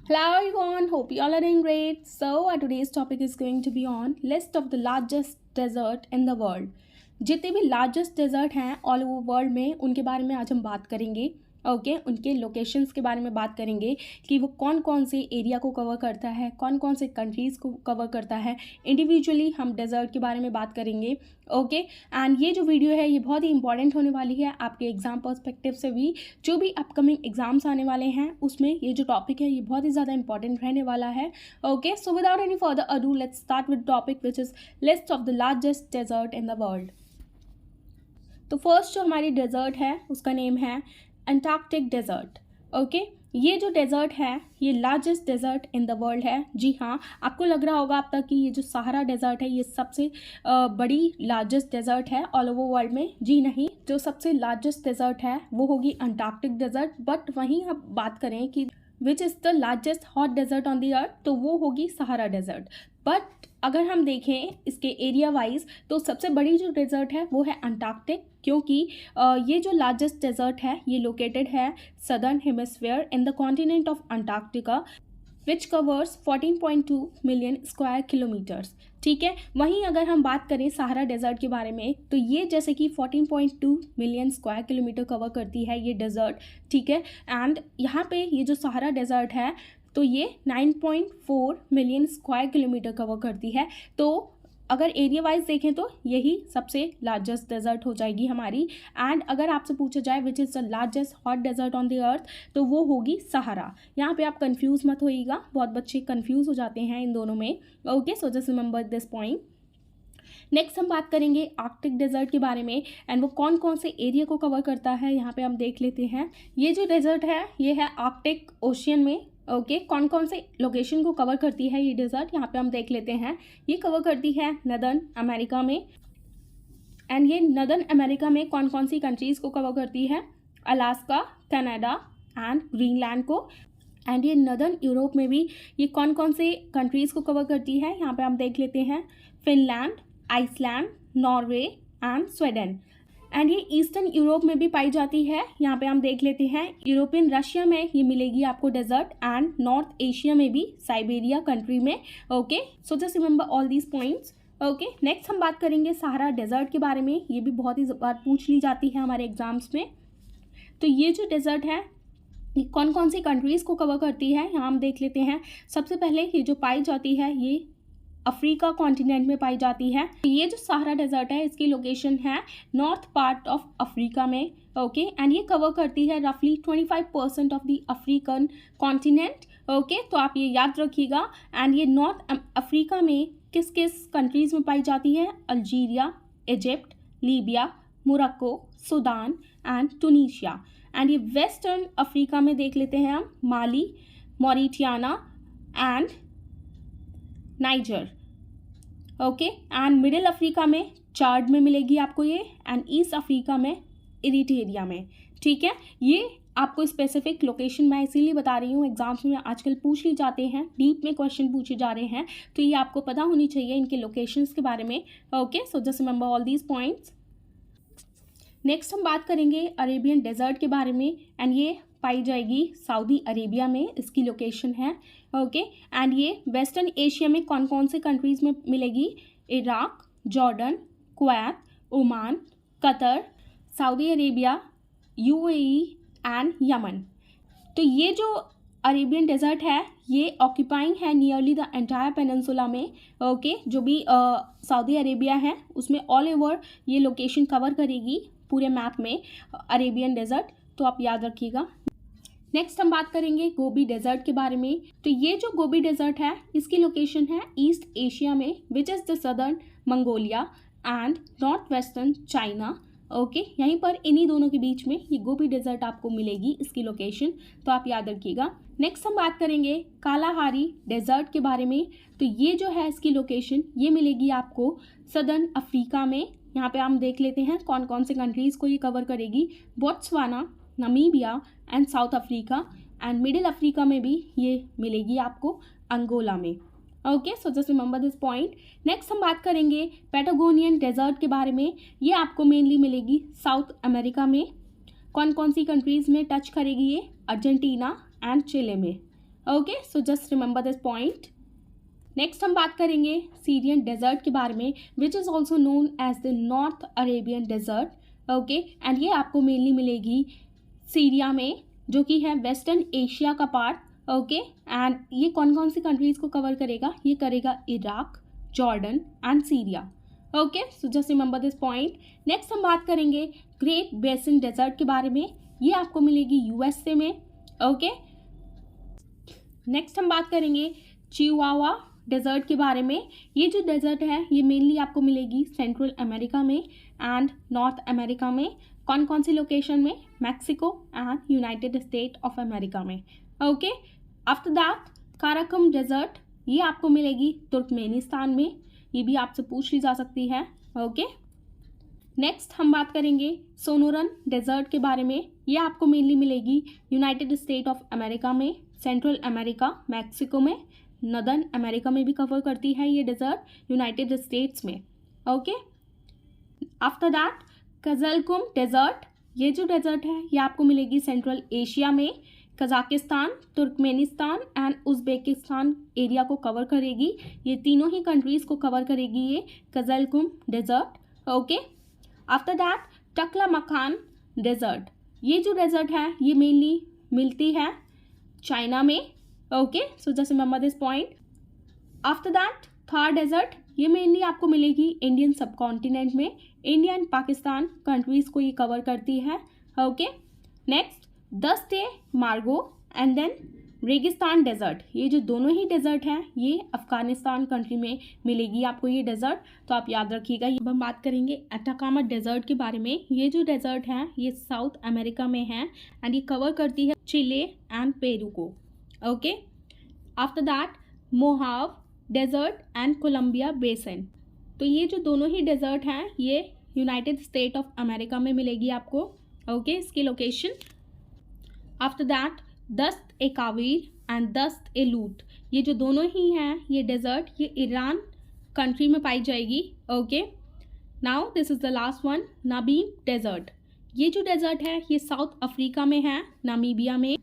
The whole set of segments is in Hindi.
Hello everyone, hope you all are doing great. So our today's topic is going to be on list of the largest desert in the world. जितने भी लार्जेस्ट डेजर्ट हैं ऑल ओवर वर्ल्ड में उनके बारे में आज हम बात करेंगे। उनके लोकेशंस के बारे में बात करेंगे कि वो कौन कौन से एरिया को कवर करता है, कौन कौन से कंट्रीज़ को कवर करता है। इंडिविजुअली हम डेजर्ट के बारे में बात करेंगे। एंड ये जो वीडियो है ये बहुत ही इंपॉर्टेंट होने वाली है आपके एग्ज़ाम पर्सपेक्टिव से भी। जो भी अपकमिंग एग्ज़ाम्स आने वाले हैं उसमें ये जो टॉपिक है ये बहुत ही ज़्यादा इंपॉर्टेंट रहने वाला है। So without any further ado let's start with topic which is list of the largest desert in the world. तो फर्स्ट जो हमारी डेजर्ट है उसका नेम है अंटार्कटिक डेजर्ट। ये जो डेजर्ट है ये largest desert in the world है। जी हाँ, आपको लग रहा होगा अब तक कि ये जो सहारा डेजर्ट है ये सबसे बड़ी लार्जेस्ट डेजर्ट है ऑल ओवर वर्ल्ड में। जी नहीं, जो सबसे लार्जेस्ट डेजर्ट है वो होगी अंटार्कटिक डेजर्ट। बट वहीं हम बात करें कि which is the largest hot desert on the earth, तो वो होगी सहारा डेजर्ट। बट अगर हम देखें इसके एरिया वाइज तो सबसे बड़ी जो डेजर्ट है वो है अंटार्कटिक, क्योंकि ये जो लार्जेस्ट डेजर्ट है ये लोकेटेड है southern hemisphere in the continent of Antarctica which covers 14.2 million square kilometres. ठीक है, वहीं अगर हम बात करें सहारा डेजर्ट के बारे में तो ये जैसे कि 14.2 मिलियन स्क्वायर किलोमीटर कवर करती है ये डेजर्ट। ठीक है, एंड यहाँ पे ये जो सहारा डेजर्ट है तो ये 9.4 मिलियन स्क्वायर किलोमीटर कवर करती है। तो अगर एरिया वाइज देखें तो यही सबसे लार्जेस्ट डेजर्ट हो जाएगी हमारी। एंड अगर आपसे पूछा जाए which is the largest hot desert on the earth तो वो होगी सहारा। यहाँ पे आप कंफ्यूज मत होइएगा, बहुत बच्चे कंफ्यूज हो जाते हैं इन दोनों में। सो just remember this point. Next हम बात करेंगे आर्कटिक डेजर्ट के बारे में एंड वो कौन कौन से एरिया को कवर करता है यहाँ पे हम देख लेते हैं। ये जो डेजर्ट है ये है आर्कटिक ओशियन में। कौन कौन से लोकेशन को कवर करती है ये डेजर्ट यहाँ पे हम देख लेते हैं। ये कवर करती है नदर्न अमेरिका में। एंड ये नदर्न अमेरिका में कौन कौन सी कंट्रीज़ को कवर करती है, अलास्का, कनाडा एंड ग्रीनलैंड को। एंड ये नदर्न यूरोप में भी ये कौन कौन से कंट्रीज़ को कवर करती है यहाँ पे हम देख लेते हैं, Finland, Iceland, Norway and Sweden. And ये ईस्टर्न यूरोप में भी पाई जाती है, यहाँ पे हम देख लेते हैं यूरोपियन रशिया में ये मिलेगी आपको डेजर्ट एंड नॉर्थ एशिया में भी साइबेरिया कंट्री में। सो just remember all these points. Next हम बात करेंगे सहारा डेजर्ट के बारे में। ये भी बहुत ही बार पूछ ली जाती है हमारे एग्जाम्स में। तो ये जो डेजर्ट है ये कौन कौन सी कंट्रीज़ को कवर करती है यहाँ हम देख लेते हैं। सबसे पहले ये जो पाई जाती है ये अफ्रीका कॉन्टिनेंट में पाई जाती है। ये जो सहारा डेजर्ट है इसकी लोकेशन है नॉर्थ पार्ट ऑफ अफ्रीका में। एंड ये कवर करती है रफली 25% ऑफ द अफ्रीकन कॉन्टिनेंट। तो आप ये याद रखिएगा। एंड ये नॉर्थ अफ्रीका में किस किस कंट्रीज़ में पाई जाती है, Algeria, Egypt, Libya, Morocco, Sudan and Tunisia. And ये वेस्टर्न अफ्रीका में देख लेते हैं हम Mali, Mauritania and Niger. And middle Africa में चाड में मिलेगी आपको ये, एंड ईस्ट अफ्रीका में इरिट्रिया में। ठीक है, ये आपको स्पेसिफिक लोकेशन मैं इसीलिए बता रही हूँ, एग्जाम्स में आजकल पूछ ली जाते हैं, डीप में क्वेश्चन पूछे जा रहे हैं, तो ये आपको पता होनी चाहिए इनके लोकेशंस के बारे में। सो just remember all these points. Next हम बात करेंगे अरेबियन डेजर्ट के बारे में एंड ये पाई जाएगी सऊदी अरेबिया में, इसकी लोकेशन है। एंड ये वेस्टर्न एशिया में कौन कौन से कंट्रीज़ में मिलेगी, Iraq, Jordan, Kuwait, Oman, Qatar, Saudi Arabia, UAE and Yemen. तो ये जो अरेबियन डेजर्ट है ये ऑक्यूपाइंग है नियरली द एंटायर पेनिनसुला में। जो भी सऊदी अरेबिया है उसमें ऑल ओवर ये लोकेशन कवर करेगी पूरे मैप में अरेबियन डेजर्ट, तो आप याद रखिएगा। नेक्स्ट हम बात करेंगे गोबी डेजर्ट के बारे में। तो ये जो गोबी डेजर्ट है इसकी लोकेशन है ईस्ट एशिया में which is the southern Mongolia and north western China. यहीं पर इन्हीं दोनों के बीच में ये गोबी डेजर्ट आपको मिलेगी, इसकी लोकेशन, तो आप याद रखिएगा। नेक्स्ट हम बात करेंगे कालाहारी डेजर्ट के बारे में। तो ये जो है इसकी लोकेशन ये मिलेगी आपको सदर्न अफ्रीका में। यहाँ पे हम देख लेते हैं कौन कौन से कंट्रीज़ को ये कवर करेगी, Botswana, Namibia and south Africa. And middle Africa में भी ये मिलेगी आपको अंगोला में। सो just remember this point. Next हम बात करेंगे पैटागोनियन डेजर्ट के बारे में। ये आपको मेनली मिलेगी साउथ अमेरिका में। कौन कौन सी कंट्रीज़ में टच करेगी ये, अर्जेंटीना एंड चिले में। Okay, so just remember this point. Next हम बात करेंगे सीरियन डेजर्ट के बारे में, which is also known as the north Arabian desert. Okay, and ये आपको मेनली मिलेगी सीरिया में, जो कि है वेस्टर्न एशिया का पार्ट। ओके, एंड ये कौन कौन सी कंट्रीज़ को कवर करेगा? ये करेगा Iraq, Jordan and Syria. Okay, so just remember this point. Next हम बात करेंगे ग्रेट बेसिन डेजर्ट के बारे में, ये आपको मिलेगी यूएसए में। ओके, नेक्स्ट हम बात करेंगे चिहुआहुआ डेजर्ट के बारे में। ये जो डेजर्ट है ये मेनली आपको मिलेगी सेंट्रल अमेरिका में एंड नॉर्थ अमेरिका में। कौन कौन सी लोकेशन में? Mexico and United State of America में। ओके, आफ्टर दैट काराकम डेजर्ट, ये आपको मिलेगी तुर्कमेनिस्तान में, ये भी आपसे पूछ ली जा सकती है। ओके, नेक्स्ट हम बात करेंगे सोनोरन डेजर्ट के बारे में। ये आपको मेनली मिलेगी यूनाइटेड स्टेट ऑफ अमेरिका में, सेंट्रल अमेरिका, मैक्सिको में, नॉर्दर्न अमेरिका में भी कवर करती है ये डेजर्ट, यूनाइटेड स्टेट्स में। Okay, after that Kyzylkum desert, ये जो डेजर्ट है ये आपको मिलेगी सेंट्रल एशिया में, Kazakhstan, Turkmenistan and Uzbekistan area को कवर करेगी। ये तीनों ही कंट्रीज़ को कवर करेगी ये Kyzylkum desert. Okay, after that Taklamakan desert, ये जो डेजर्ट है ये मेनली मिलती है चाइना में। Okay, so just remember this point. After that Thar desert, ये मेनली आपको मिलेगी इंडियन सब कॉन्टिनेंट में, इंडिया एंड पाकिस्तान कंट्रीज़ को ये कवर करती है। ओके, नेक्स्ट दस्ते मार्गो एंड देन रेगिस्तान डेजर्ट, ये जो दोनों ही डेजर्ट हैं ये अफगानिस्तान कंट्री में मिलेगी आपको ये डेजर्ट, तो आप याद रखिएगा। अब हम बात करेंगे अटाकामा डेजर्ट के बारे में। ये जो डेजर्ट है ये साउथ अमेरिका में है एंड ये कवर करती है चिले एंड पेरू को। Okay, after that Mojave desert and Columbia Basin, तो ये जो दोनों ही डेजर्ट हैं ये यूनाइटेड स्टेट ऑफ अमेरिका में मिलेगी आपको। ओके, इसकी लोकेशन। आफ्टर दैट दस्त ए कावीर एंड दस्त ए लूट, ये जो दोनों ही हैं ये डेजर्ट ये ईरान कंट्री में पाई जाएगी। Okay, now this is the last one, Namib desert, ये जो डेजर्ट है ये साउथ अफ्रीका में है, नामीबिया में,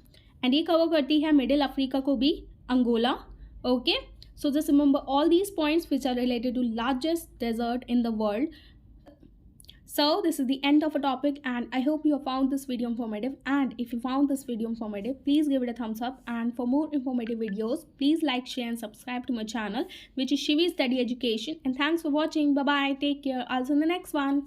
एंड ये कवर करती है मिडिल अफ्रीका को भी, Angola. Okay, so just remember all these points which are related to largest desert in the world. So this is the end of a topic and I hope you have found this video informative, and if you found this video informative please give it a thumbs up, and for more informative videos please like, share and subscribe to my channel which is Shivi Study Education, and thanks for watching. Bye bye, take care, I'll see you in the next one.